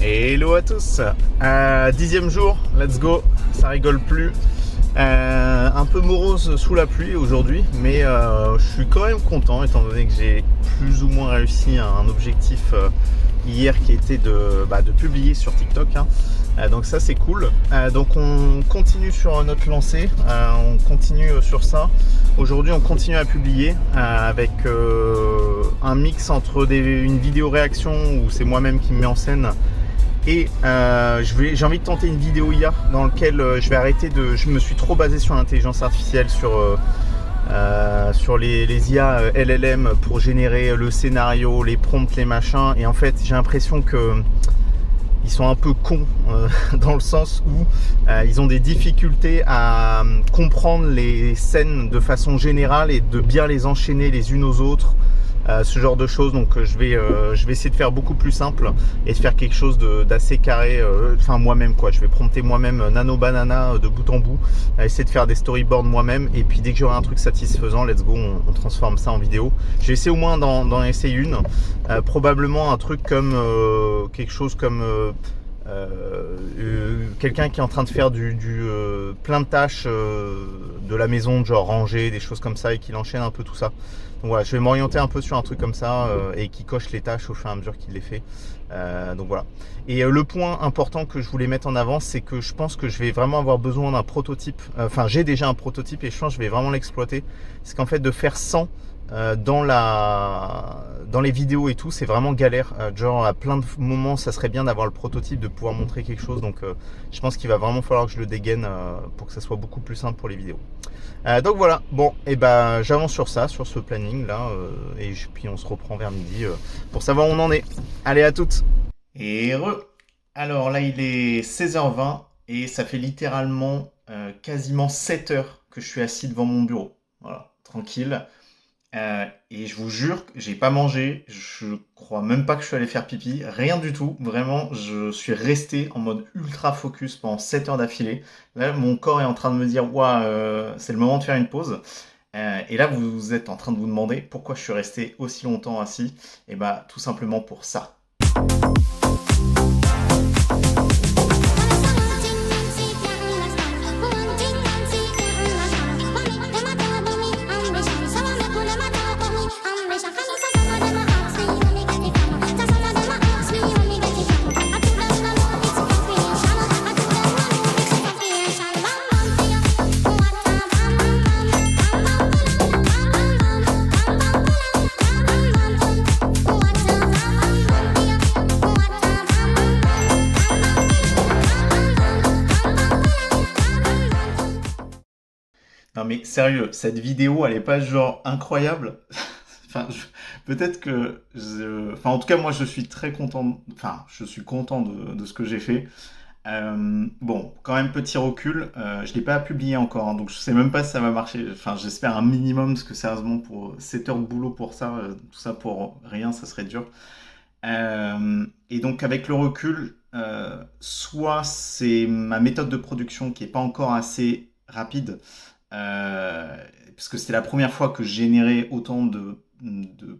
Hello à tous, 10e jour, let's go, ça rigole plus. Un peu morose sous la pluie aujourd'hui, mais je suis quand même content étant donné que j'ai plus ou moins réussi un objectif hier qui était de publier sur TikTok. Donc ça c'est cool. Donc on continue sur notre lancée, on continue sur ça. Aujourd'hui on continue à publier avec un mix entre une vidéo réaction où c'est moi-même qui me mets en scène. Et j'ai envie de tenter une vidéo IA dans laquelle je vais arrêter je me suis trop basé sur l'intelligence artificielle, sur les IA LLM pour générer le scénario, les prompts, les machins. Et en fait, j'ai l'impression que ils sont un peu cons dans le sens où ils ont des difficultés à comprendre les scènes de façon générale et de bien les enchaîner les unes aux autres. Ce genre de choses, donc je vais essayer de faire beaucoup plus simple et de faire quelque chose d'assez carré, enfin moi-même quoi, je vais prompter moi-même Nano Banana de bout en bout, essayer de faire des storyboards moi-même, et puis dès que j'aurai un truc satisfaisant, let's go, on transforme ça en vidéo. J'ai essayé au moins d'en essayer une, probablement un truc comme quelque chose comme quelqu'un qui est en train de faire plein de tâches de la maison, genre ranger, des choses comme ça, et qu'il enchaîne un peu tout ça. Donc voilà, je vais m'orienter un peu sur un truc comme ça et qui coche les tâches au fur et à mesure qu'il les fait. Donc voilà. Et le point important que je voulais mettre en avant, c'est que je pense que je vais vraiment avoir besoin d'un prototype. Enfin, j'ai déjà un prototype et je pense que je vais vraiment l'exploiter. C'est qu'en fait, de faire 100 dans les vidéos et tout, c'est vraiment galère. Genre à plein de moments, ça serait bien d'avoir le prototype, de pouvoir montrer quelque chose. Donc je pense qu'il va vraiment falloir que je le dégaine pour que ça soit beaucoup plus simple pour les vidéos. Donc voilà, bon, et j'avance sur ça, sur ce planning là, et puis on se reprend vers midi pour savoir où on en est. Allez, à toutes. Et alors là il est 16h20 et ça fait littéralement quasiment 7 heures que je suis assis devant mon bureau. Voilà, tranquille. Et je vous jure que j'ai pas mangé, je crois même pas que je suis allé faire pipi, rien du tout, vraiment, je suis resté en mode ultra focus pendant 7 heures d'affilée. Là, mon corps est en train de me dire, ouah, c'est le moment de faire une pause. Et là, vous êtes en train de vous demander pourquoi je suis resté aussi longtemps assis. Et tout simplement pour ça. Non mais sérieux, cette vidéo, elle est pas genre incroyable. Enfin, peut-être que, enfin en tout cas moi je suis très content. Enfin, je suis content de ce que j'ai fait. Bon, quand même petit recul. Je l'ai pas publié encore, donc je sais même pas si ça va marcher. Enfin, j'espère un minimum parce que sérieusement pour 7 heures de boulot pour ça, tout ça pour rien, ça serait dur. Et donc avec le recul, soit c'est ma méthode de production qui est pas encore assez rapide. Parce que c'était la première fois que je générais autant de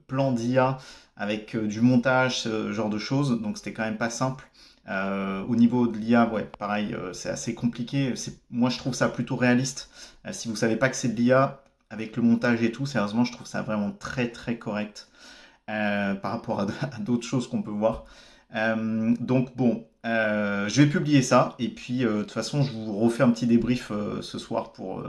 plans d'IA avec du montage, ce genre de choses, donc c'était quand même pas simple. Au niveau de l'IA, ouais, pareil, c'est assez compliqué. Moi, je trouve ça plutôt réaliste. Si vous savez pas que c'est de l'IA, avec le montage et tout, sérieusement, je trouve ça vraiment très très correct par rapport à d'autres choses qu'on peut voir. Donc bon, je vais publier ça et puis de toute façon je vous refais un petit débrief ce soir pour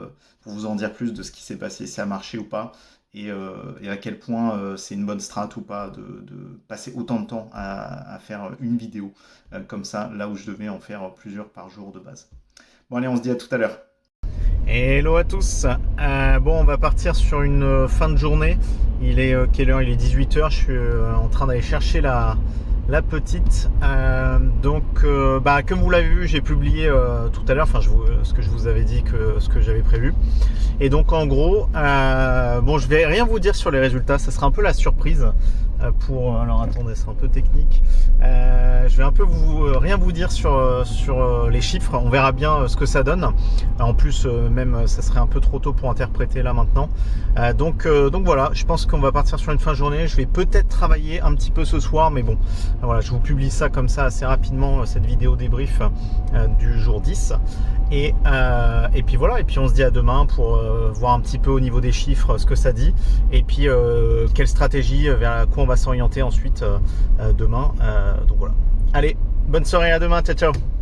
vous en dire plus de ce qui s'est passé, si ça a marché ou pas, et à quel point c'est une bonne strat ou pas de passer autant de temps à faire une vidéo comme ça, là où je devais en faire plusieurs par jour de base. Bon allez, on se dit à tout à l'heure. Hello à tous. Bon, on va partir sur une fin de journée. Il est quelle heure? Il est 18h. Je suis en train d'aller chercher la petite. Donc, comme vous l'avez vu, j'ai publié tout à l'heure, ce que je vous avais dit, ce que j'avais prévu. Et donc, en gros, bon, je vais rien vous dire sur les résultats. Ça sera un peu la surprise. Alors attendez, c'est un peu technique. Je vais un peu rien vous dire sur les chiffres. On verra bien ce que ça donne. En plus, même ça serait un peu trop tôt pour interpréter là maintenant. Donc voilà, je pense qu'on va partir sur une fin de journée. Je vais peut-être travailler un petit peu ce soir, mais bon, voilà, je vous publie ça comme ça assez rapidement, cette vidéo débrief du jour 10. Et puis voilà, et puis on se dit à demain pour voir un petit peu au niveau des chiffres ce que ça dit, et puis quelle stratégie vers quoi on va s'orienter ensuite demain. Donc voilà. Allez, bonne soirée, à demain, ciao ciao.